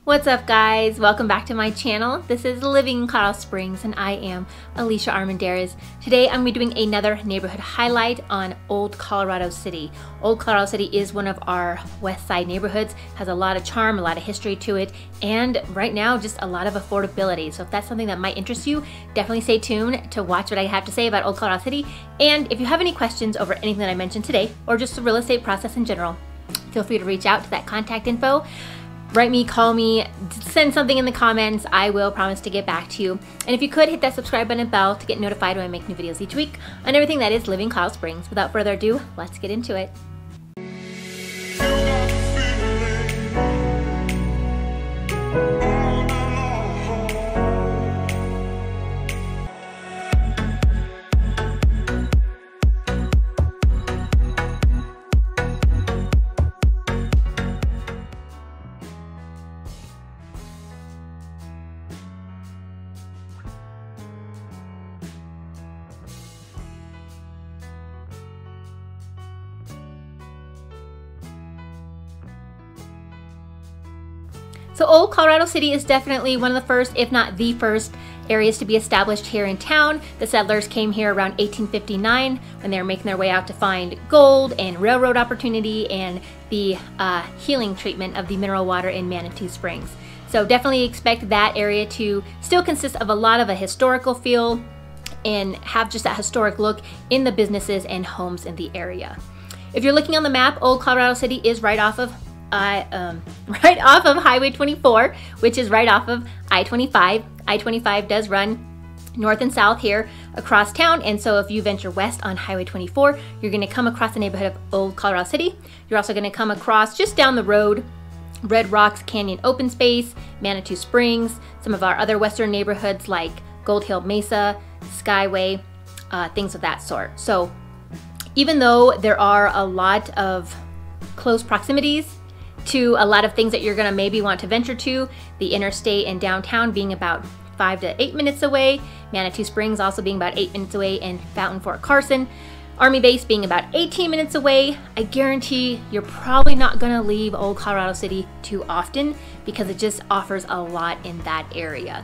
What's up, guys? Welcome back to my channel. This is Living in Colorado Springs and I am Alicia Armendariz. Today I'm going to be doing another neighborhood highlight on Old Colorado City. Old Colorado City is one of our west side neighborhoods, has a lot of charm, a lot of history to it, and right now just a lot of affordability. So if that's something that might interest you, definitely stay tuned to watch what I have to say about Old Colorado City. And if you have any questions over anything that I mentioned today or just the real estate process in general, feel free to reach out to that contact info. Write me, call me, send something in the comments. I will promise to get back to you. And if you could, hit that subscribe button and bell to get notified when I make new videos each week on everything that is Living Colorado Springs. Without further ado, let's get into it. So Old Colorado City is definitely one of the first, if not the first, areas to be established here in town. The settlers came here around 1859 when they were making their way out to find gold and railroad opportunity and the healing treatment of the mineral water in Manitou Springs. So definitely expect that area to still consist of a lot of a historical feel and have just that historic look in the businesses and homes in the area. If you're looking on the map, Old Colorado City is right off of Highway 24, which is right off of I-25. I-25 does run north and south here across town, and so if you venture west on Highway 24, you're going to come across the neighborhood of Old Colorado City. You're also going to come across just down the road Red Rocks Canyon Open Space, Manitou Springs, some of our other western neighborhoods like Gold Hill Mesa, Skyway, things of that sort. So even though there are a lot of close proximities to a lot of things that you're gonna maybe want to venture to, the interstate and downtown being about 5 to 8 minutes away, Manitou Springs also being about 8 minutes away, and Fountain Fort Carson, Army Base being about 18 minutes away, I guarantee you're probably not gonna leave Old Colorado City too often because it just offers a lot in that area.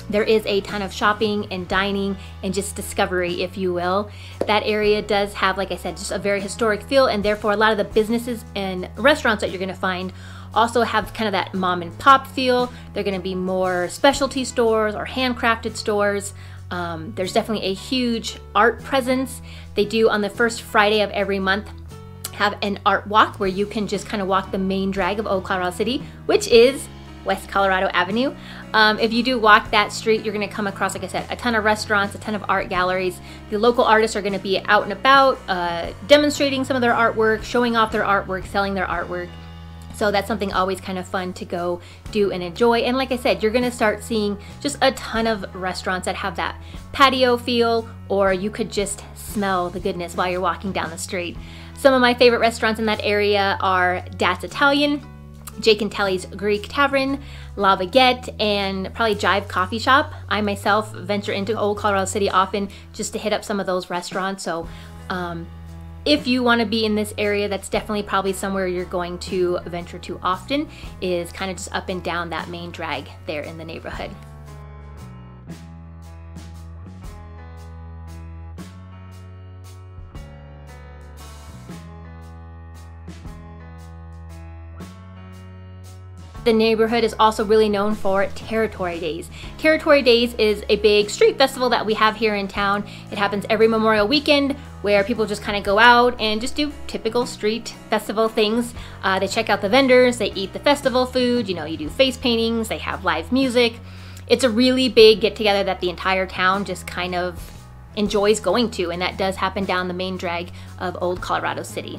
There is a ton of shopping and dining and just discovery, if you will. That area does have, like I said, just a very historic feel, and therefore a lot of the businesses and restaurants that you're gonna find also have kind of that mom and pop feel. They're gonna be more specialty stores or handcrafted stores. There's definitely a huge art presence. They do on the first Friday of every month have an art walk where you can just kind of walk the main drag of Old Colorado City, which is West Colorado Avenue. If you do walk that street, you're gonna come across, like I said, a ton of restaurants, a ton of art galleries. The local artists are gonna be out and about, demonstrating some of their artwork, showing off their artwork, selling their artwork. So that's something always kind of fun to go do and enjoy. And like I said, you're gonna start seeing just a ton of restaurants that have that patio feel, or you could just smell the goodness while you're walking down the street. Some of my favorite restaurants in that area are Dad's Italian, Jake and Telly's Greek Tavern, La Baguette, and probably Jive Coffee Shop. I myself venture into Old Colorado City often just to hit up some of those restaurants. So if you want to be in this area, that's definitely probably somewhere you're going to venture to often, is kind of just up and down that main drag there in the neighborhood. The neighborhood is also really known for Territory Days. Territory Days is a big street festival that we have here in town. It happens every Memorial weekend where people just kind of go out and just do typical street festival things. They check out the vendors, they eat the festival food, you do face paintings, they have live music. It's a really big get together that the entire town just kind of enjoys going to, and that does happen down the main drag of Old Colorado City.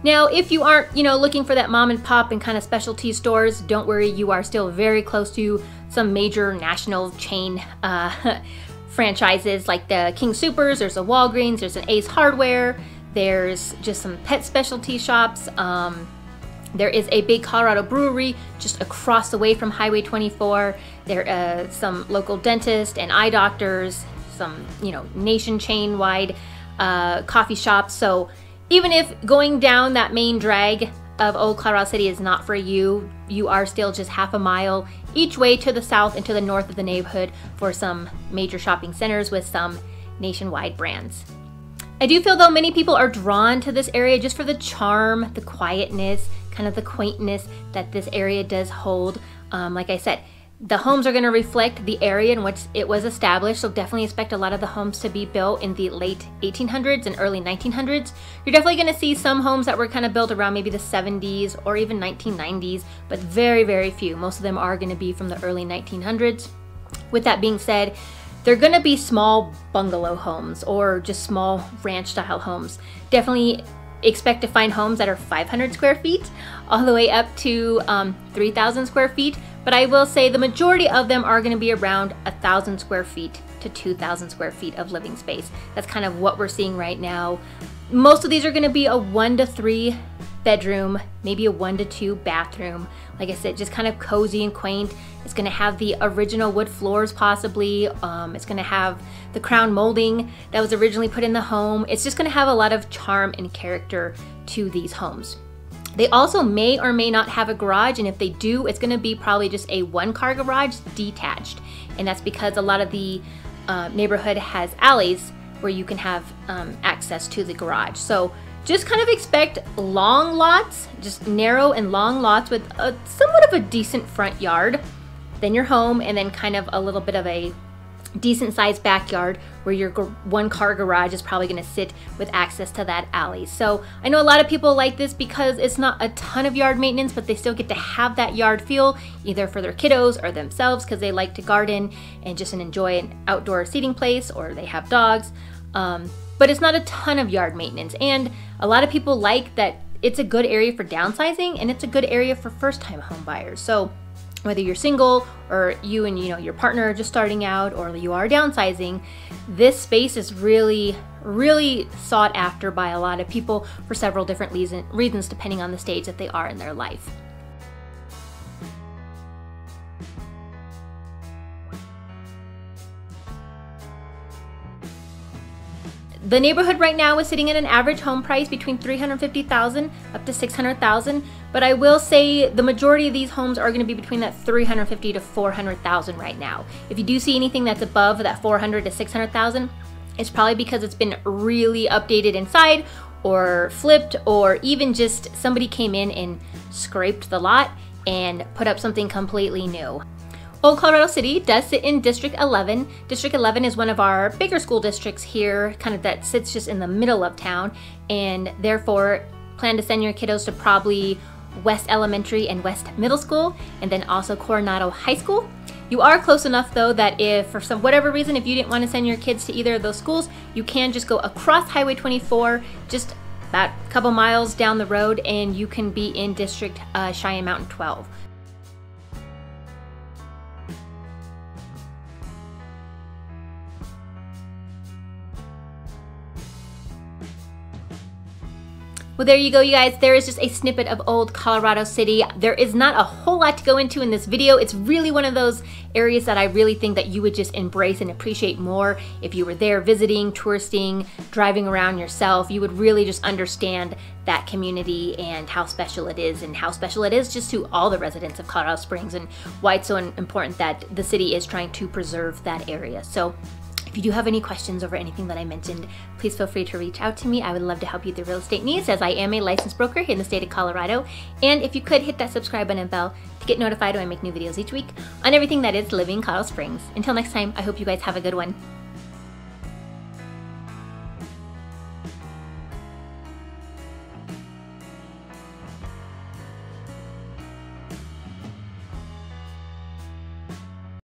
Now, if you aren't, looking for that mom and pop and kind of specialty stores, don't worry, you are still very close to some major national chain franchises like the King Soopers, there's a Walgreens, there's an Ace Hardware, there's just some pet specialty shops. There is a big Colorado brewery just across the way from Highway 24. There are some local dentists and eye doctors, some, nation chain-wide coffee shops. So even if going down that main drag of Old Colorado City is not for you. You are still just half a mile each way to the south and to the north of the neighborhood for some major shopping centers with some nationwide brands. I do feel though many people are drawn to this area just for the charm, the quietness, kind of the quaintness that this area does hold. Like I said, the homes are going to reflect the area in which it was established, so definitely expect a lot of the homes to be built in the late 1800s and early 1900s. You're definitely going to see some homes that were kind of built around maybe the 70s or even 1990s, but very, very few. Most of them are going to be from the early 1900s. With that being said, they're going to be small bungalow homes or just small ranch style homes. Definitely expect to find homes that are 500 square feet all the way up to 3,000 square feet. But I will say the majority of them are going to be around 1,000 square feet to 2,000 square feet of living space. That's kind of what we're seeing right now. Most of these are going to be a 1 to 3 bedroom, maybe a 1 to 2 bathroom. Like I said, just kind of cozy and quaint. It's going to have the original wood floors possibly. It's going to have the crown molding that was originally put in the home. It's just going to have a lot of charm and character to these homes. They also may or may not have a garage, and if they do, it's going to be probably just a one-car garage detached. And that's because a lot of the neighborhood has alleys where you can have access to the garage. So just kind of expect long lots, just narrow and long lots with somewhat of a decent front yard, then your home, and then kind of a little bit of a decent sized backyard where your one-car garage is probably going to sit with access to that alley. So I know a lot of people like this because it's not a ton of yard maintenance, but they still get to have that yard feel either for their kiddos or themselves because they like to garden and just enjoy an outdoor seating place, or they have dogs. But it's not a ton of yard maintenance, and a lot of people like that it's a good area for downsizing, and it's a good area for first-time home buyers. So whether you're single or you and your partner are just starting out, or you are downsizing, this space is really, really sought after by a lot of people for several different reasons depending on the stage that they are in their life. The neighborhood right now is sitting at an average home price between $350,000 up to $600,000, but I will say the majority of these homes are going to be between that $350,000 to $400,000 right now. If you do see anything that's above that $400,000 to $600,000, it's probably because it's been really updated inside, or flipped, or even just somebody came in and scraped the lot and put up something completely new. Old Colorado City does sit in District 11. District 11 is one of our bigger school districts here, kind of that sits just in the middle of town, and therefore plan to send your kiddos to probably West Elementary and West Middle School, and then also Coronado High School. You are close enough though that if for whatever reason, if you didn't want to send your kids to either of those schools, you can just go across Highway 24, just about a couple miles down the road, and you can be in District Cheyenne Mountain 12. Well, there you go, you guys. There is just a snippet of Old Colorado City. There is not a whole lot to go into in this video. It's really one of those areas that I really think that you would just embrace and appreciate more if you were there visiting, touristing, driving around yourself. You would really just understand that community and how special it is, and how special it is just to all the residents of Colorado Springs, and why it's so important that the city is trying to preserve that area. So if you do have any questions over anything that I mentioned, please feel free to reach out to me. I would love to help you with your real estate needs, as I am a licensed broker here in the state of Colorado. And if you could hit that subscribe button and bell to get notified when I make new videos each week on everything that is living in Colorado Springs. Until next time, I hope you guys have a good one.